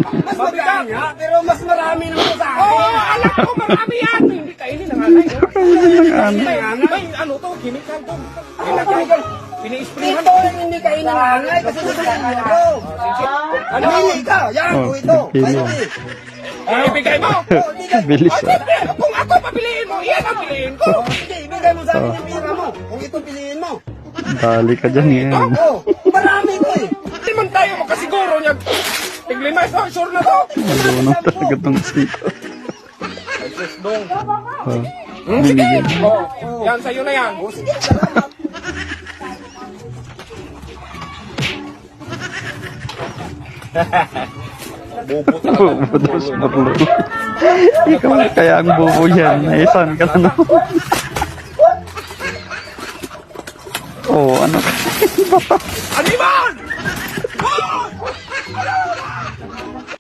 Mas magaan nga, pero mas marami naman sa akin. Oo, alam ko marami yan. Hindi kainin ng anay. May ano to, chemical to. Pini-sprayhan. Ito yung hindi kainin ng hanay kasi nagkain ito. Ano hindi ka? Yan, Oh, ito. kilo. 20. Ibigay mo. Bilis Ay, siyempre, kung ako papiliin mo, iyan ang piliin ko. Sige, ibigay mo sa akin yung pira mo. Kung ito piliin mo. Dali ka dyan eh. Oh, marami ko eh. Hindi man tayo makasiguro niya. Tiglima ito, sure na to. Malunong talaga itong sito. Oh. Sige. Yan, sa'yo na yan. Sige, salamat. Bubutas marlo. Ikaw kaya ang bubo yan. Naisan ka na naman. Oh, ano? Animal!